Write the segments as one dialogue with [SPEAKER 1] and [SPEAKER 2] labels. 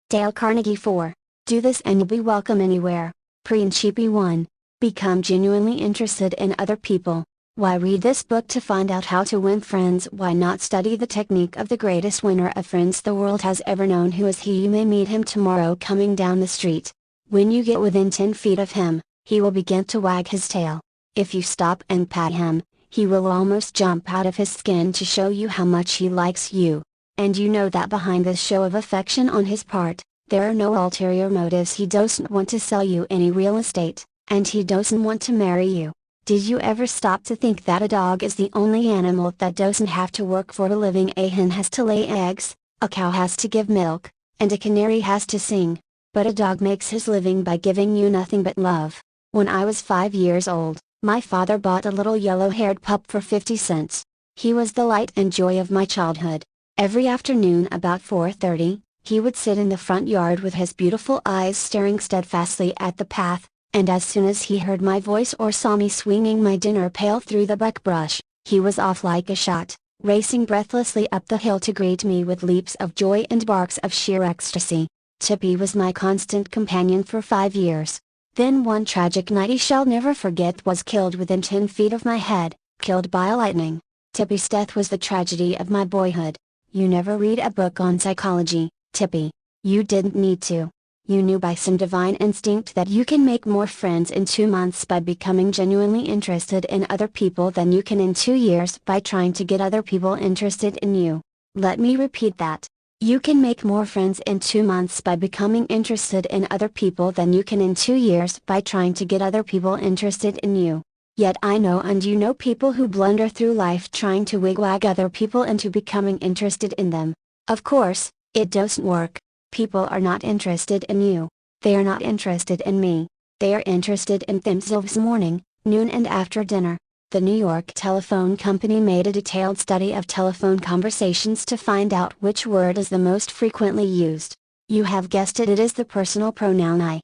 [SPEAKER 1] Dale Carnegie 4. Do this and you'll be welcome anywhere. Principle 1. Become genuinely interested in other people. Why read this book to find out how to win friends? Why not study the technique of the greatest winner of friends the world has ever known? Who is he? You may meet him tomorrow coming down the street. When you get within 10 feet of him, he will begin to wag his tail. If you stop and pat him, he will almost jump out of his skin to show you how much he likes you. And you know that behind this show of affection on his part, there are no ulterior motives. He doesn't want to sell you any real estate, and he doesn't want to marry you. Did you ever stop to think that a dog is the only animal that doesn't have to work for a living? A hen has to lay eggs, a cow has to give milk, and a canary has to sing. But a dog makes his living by giving you nothing but love. When I was 5 years old, my father bought a little yellow-haired pup for 50 cents. He was the light and joy of my childhood. Every afternoon about 4:30, he would sit in the front yard with his beautiful eyes staring steadfastly at the path, and as soon as he heard my voice or saw me swinging my dinner pail through the buckbrush, he was off like a shot, racing breathlessly up the hill to greet me with leaps of joy and barks of sheer ecstasy. Tippy was my constant companion for 5 years. Then one tragic night he shall never forget was killed within 10 feet of my head, killed by lightning. Tippy's death was the tragedy of my boyhood. You never read a book on psychology, Tippy. You didn't need to. You knew by some divine instinct that you can make more friends in 2 months by becoming genuinely interested in other people than you can in 2 years by trying to get other people interested in you. Let me repeat that. You can make more friends in 2 months by becoming interested in other people than you can in 2 years by trying to get other people interested in you. Yet I know and you know people who blunder through life trying to wigwag other people into becoming interested in them. Of course, it doesn't work. People are not interested in you. They are not interested in me. They are interested in themselves morning, noon and after dinner. The New York Telephone Company made a detailed study of telephone conversations to find out which word is the most frequently used. You have guessed it, it is the personal pronoun I.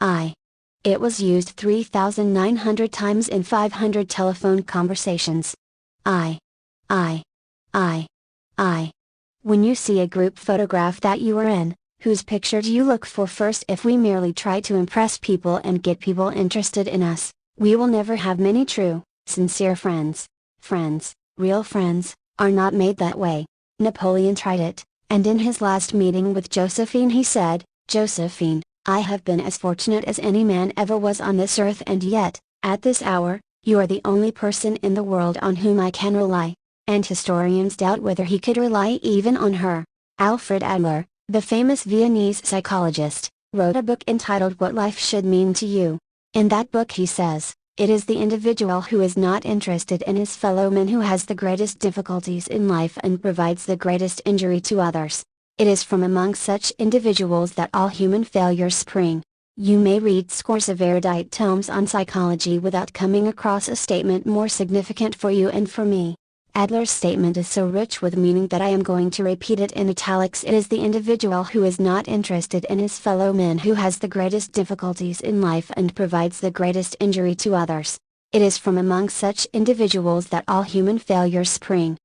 [SPEAKER 1] I. It was used 3,900 times in 500 telephone conversations. I. When you see a group photograph that you are in, whose picture do you look for first? If we merely try to impress people and get people interested in us, we will never have many true, sincere friends. Friends, real friends, are not made that way. Napoleon tried it, and in his last meeting with Josephine he said, "Josephine, I have been as fortunate as any man ever was on this earth, and yet, at this hour, you are the only person in the world on whom I can rely." And historians doubt whether he could rely even on her. Alfred Adler, the famous Viennese psychologist, wrote a book entitled What Life Should Mean to You. In that book he says, "It is the individual who is not interested in his fellow men who has the greatest difficulties in life and provides the greatest injury to others. It is from among such individuals that all human failures spring." You may read scores of erudite tomes on psychology without coming across a statement more significant for you and for me. Adler's statement is so rich with meaning that I am going to repeat it in italics. It is the individual who is not interested in his fellow men who has the greatest difficulties in life and provides the greatest injury to others. It is from among such individuals that all human failures spring.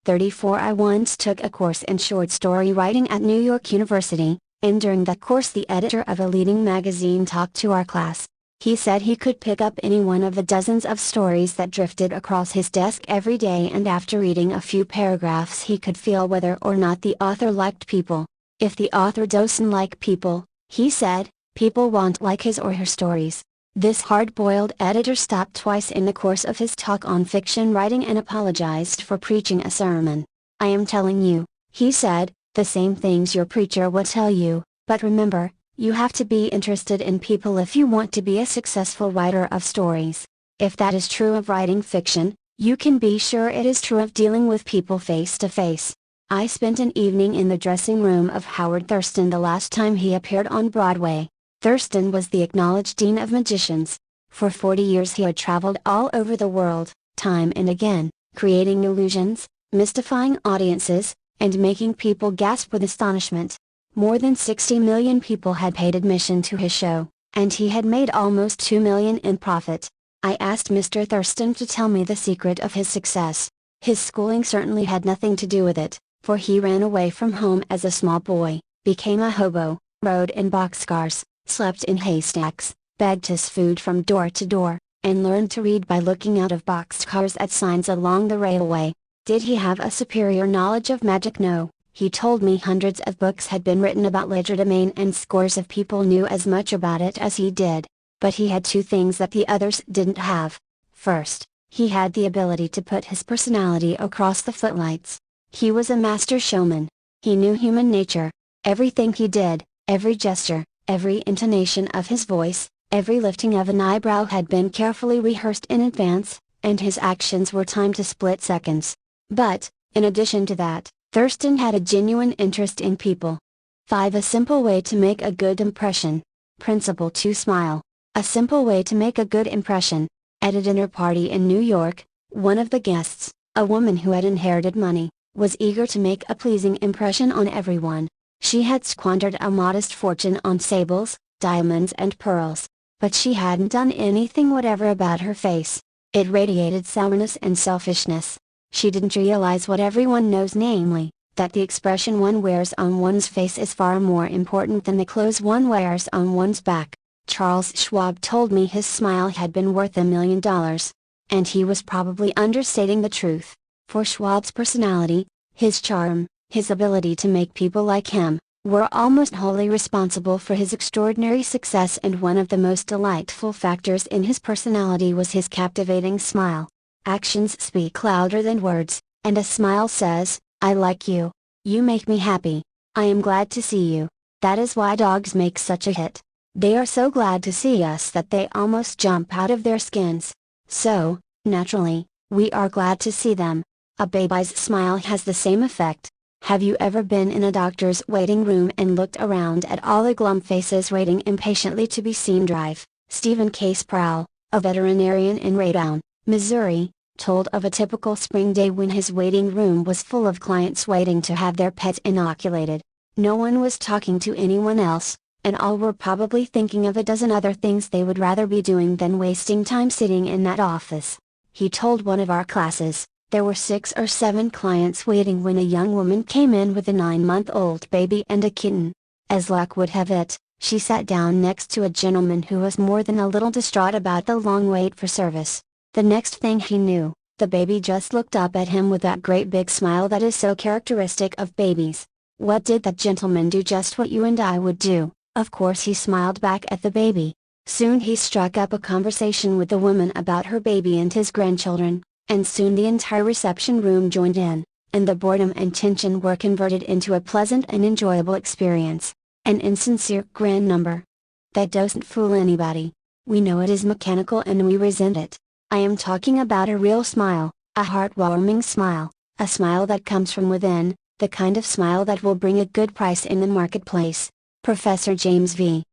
[SPEAKER 1] 34 I once took a course in short story writing at New York University, and during that course the editor of a leading magazine talked to our class. He said he could pick up any one of the dozens of stories that drifted across his desk every day, and after reading a few paragraphs he could feel whether or not the author liked people. If the author doesn't like people, he said, people won't like his or her stories. This hard-boiled editor stopped twice in the course of his talk on fiction writing and apologized for preaching a sermon. "I am telling you," he said, "the same things your preacher would tell you, but remember, you have to be interested in people if you want to be a successful writer of stories. If that is true of writing fiction, you can be sure it is true of dealing with people face to face." I spent an evening in the dressing room of Howard Thurston the last time he appeared on Broadway. Thurston was the acknowledged dean of magicians. For 40 years he had traveled all over the world, time and again, creating illusions, mystifying audiences, and making people gasp with astonishment. More than 60 million people had paid admission to his show, and he had made almost 2 million in profit. I asked Mr. Thurston to tell me the secret of his success. His schooling certainly had nothing to do with it, for he ran away from home as a small boy. became a hobo, rode in boxcars, slept in haystacks, begged his food from door to door, and learned to read by looking out of boxcars at signs along the railway. Did he have a superior knowledge of magic? No. He told me hundreds of books had been written about legerdemain and scores of people knew as much about it as he did. But he had two things that the others didn't have. First, he had the ability to put his personality across the footlights. He was a master showman. He knew human nature. Everything he did, every gesture, every intonation of his voice, every lifting of an eyebrow had been carefully rehearsed in advance, and his actions were timed to split seconds. But, in addition to that, Thurston had a genuine interest in people. 5. A simple way to make a good impression. Principle 2. Smile. A simple way to make a good impression. At a dinner party in New York, one of the guests, a woman who had inherited money, was eager to make a pleasing impression on everyone. She had squandered a modest fortune on sables, diamonds and pearls, but she hadn't done anything whatever about her face. It radiated sourness and selfishness. She didn't realize what everyone knows, namely, that the expression one wears on one's face is far more important than the clothes one wears on one's back. Charles Schwab told me his smile had been worth $1 million. And he was probably understating the truth. For Schwab's personality, his charm, his ability to make people like him, were almost wholly responsible for his extraordinary success, and one of the most delightful factors in his personality was his captivating smile. Actions speak louder than words, and a smile says, "I like you. You make me happy. I am glad to see you." That is why dogs make such a hit. They are so glad to see us that they almost jump out of their skins. So, naturally, we are glad to see them. A baby's smile has the same effect. Have you ever been in a doctor's waiting room and looked around at all the glum faces waiting impatiently to be seen? Drive. Stephen K. Sproul, a veterinarian in Raytown, Missouri, told of a typical spring day when his waiting room was full of clients waiting to have their pets inoculated. No one was talking to anyone else, and all were probably thinking of a dozen other things they would rather be doing than wasting time sitting in that office. He told one of our classes, there were 6 or 7 clients waiting when a young woman came in with a 9-month-old baby and a kitten. As luck would have it, she sat down next to a gentleman who was more than a little distraught about the long wait for service. The next thing he knew, the baby just looked up at him with that great big smile that is so characteristic of babies. What did that gentleman do? Just what you and I would do. Of course he smiled back at the baby. Soon he struck up a conversation with the woman about her baby and his grandchildren, and soon the entire reception room joined in, and the boredom and tension were converted into a pleasant and enjoyable experience. An insincere grand number. That doesn't fool anybody. We know it is mechanical and we resent it. I am talking about a real smile, a heartwarming smile, a smile that comes from within, the kind of smile that will bring a good price in the marketplace. Professor James V.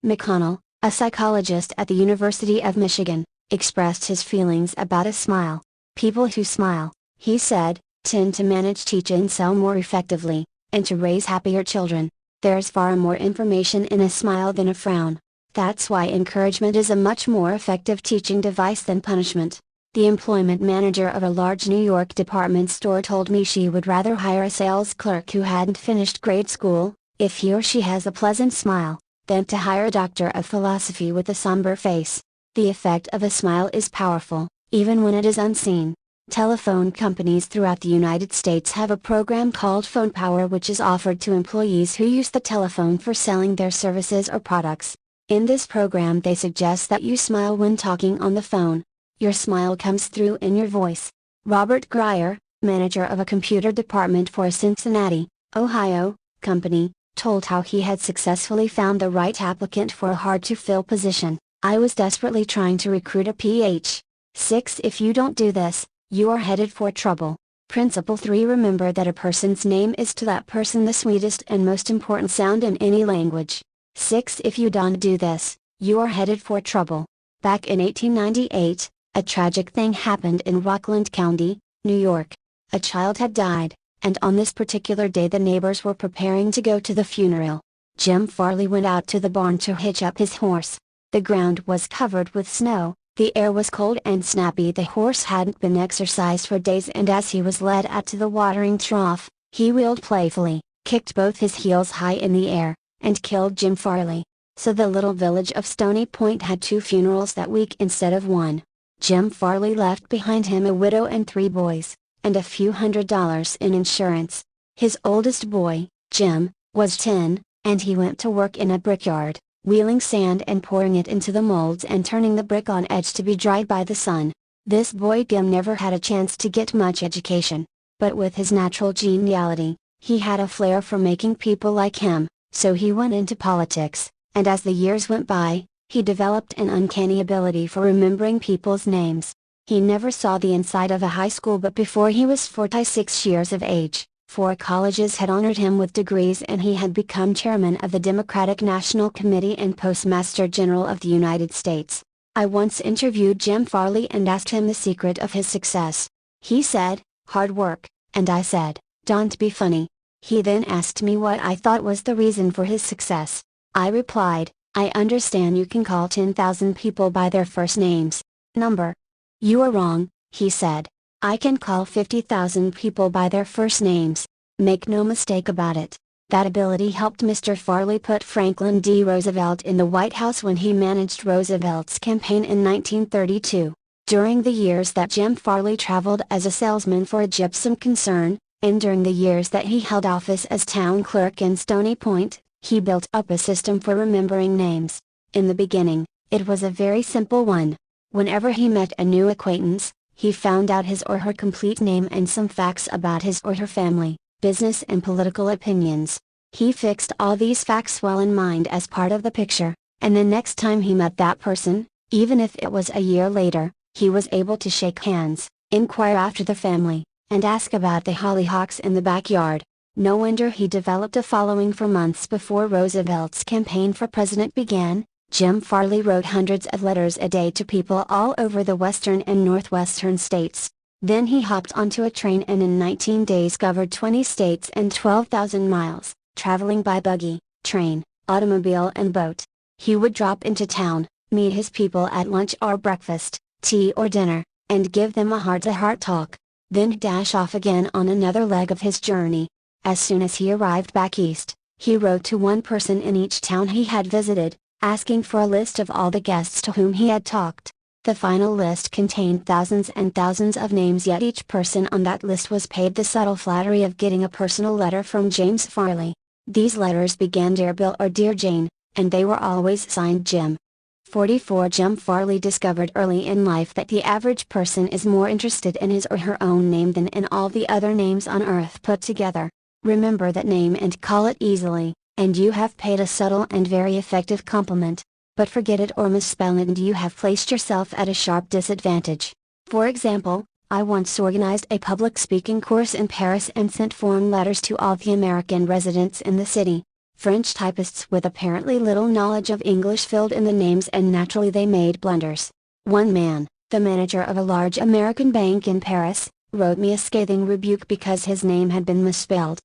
[SPEAKER 1] McConnell, a psychologist at the University of Michigan, expressed his feelings about a smile. People who smile, he said, tend to manage, teach and sell more effectively, and to raise happier children. There's far more information in a smile than a frown. That's why encouragement is a much more effective teaching device than punishment. The employment manager of a large New York department store told me she would rather hire a sales clerk who hadn't finished grade school, if he or she has a pleasant smile, than to hire a doctor of philosophy with a somber face. The effect of a smile is powerful, even when it is unseen. Telephone companies throughout the United States have a program called Phone Power, which is offered to employees who use the telephone for selling their services or products. In this program they suggest that you smile when talking on the phone. Your smile comes through in your voice. Robert Grier, manager of a computer department for a Cincinnati, Ohio, company, told how he had successfully found the right applicant for a hard-to-fill position. I was desperately trying to recruit a Ph.6. If you don't do this, you are headed for trouble. Principle 3. Remember that a person's name is to that person the sweetest and most important sound in any language. 6. If you don't do this, you are headed for trouble. Back in 1898, a tragic thing happened in Rockland County, New York. A child had died, and on this particular day the neighbors were preparing to go to the funeral. Jim Farley went out to the barn to hitch up his horse. The ground was covered with snow, the air was cold and snappy. The horse hadn't been exercised for days, and as he was led out to the watering trough, he wheeled playfully, kicked both his heels high in the air, and killed Jim Farley. So the little village of Stony Point had 2 funerals that week instead of 1. Jim Farley left behind him a widow and 3 boys, and a few $100s in insurance. His oldest boy, Jim, was 10, and he went to work in a brickyard, wheeling sand and pouring it into the molds and turning the brick on edge to be dried by the sun. This boy Jim never had a chance to get much education, but with his natural geniality, he had a flair for making people like him, so he went into politics, and as the years went by, he developed an uncanny ability for remembering people's names. He never saw the inside of a high school, but before he was 46 years of age, 4 colleges had honored him with degrees, and he had become chairman of the Democratic National Committee and Postmaster General of the United States. I once interviewed Jim Farley and asked him the secret of his success. He said, "Hard work," and I said, "Don't be funny." He then asked me what I thought was the reason for his success. I replied, "I understand you can call 10,000 people by their first names. Number. You are wrong," he said. "I can call 50,000 people by their first names. Make no mistake about it." That ability helped Mr. Farley put Franklin D. Roosevelt in the White House when he managed Roosevelt's campaign in 1932. During the years that Jim Farley traveled as a salesman for a gypsum concern, and during the years that he held office as town clerk in Stony Point, he built up a system for remembering names. In the beginning, it was a very simple one. Whenever he met a new acquaintance, he found out his or her complete name and some facts about his or her family, business and political opinions. He fixed all these facts well in mind as part of the picture, and the next time he met that person, even if it was a year later, he was able to shake hands, inquire after the family, and ask about the hollyhocks in the backyard. No wonder he developed a following for months before Roosevelt's campaign for president began. Jim Farley wrote hundreds of letters a day to people all over the western and northwestern states. Then he hopped onto a train and in 19 days covered 20 states and 12,000 miles, traveling by buggy, train, automobile and boat. He would drop into town, meet his people at lunch or breakfast, tea or dinner, and give them a heart-to-heart talk. Then dash off again on another leg of his journey. As soon as he arrived back east, he wrote to one person in each town he had visited, asking for a list of all the guests to whom he had talked. The final list contained thousands and thousands of names, yet each person on that list was paid the subtle flattery of getting a personal letter from James Farley. These letters began "Dear Bill" or "Dear Jane," and they were always signed Jim. 44 Jim Farley discovered early in life that the average person is more interested in his or her own name than in all the other names on earth put together. Remember that name and call it easily, and you have paid a subtle and very effective compliment. But forget it or misspell it and you have placed yourself at a sharp disadvantage. For example, I once organized a public speaking course in Paris and sent form letters to all the American residents in the city. French typists with apparently little knowledge of English filled in the names and naturally they made blunders. One man, the manager of a large American bank in Paris, wrote me a scathing rebuke because his name had been misspelled.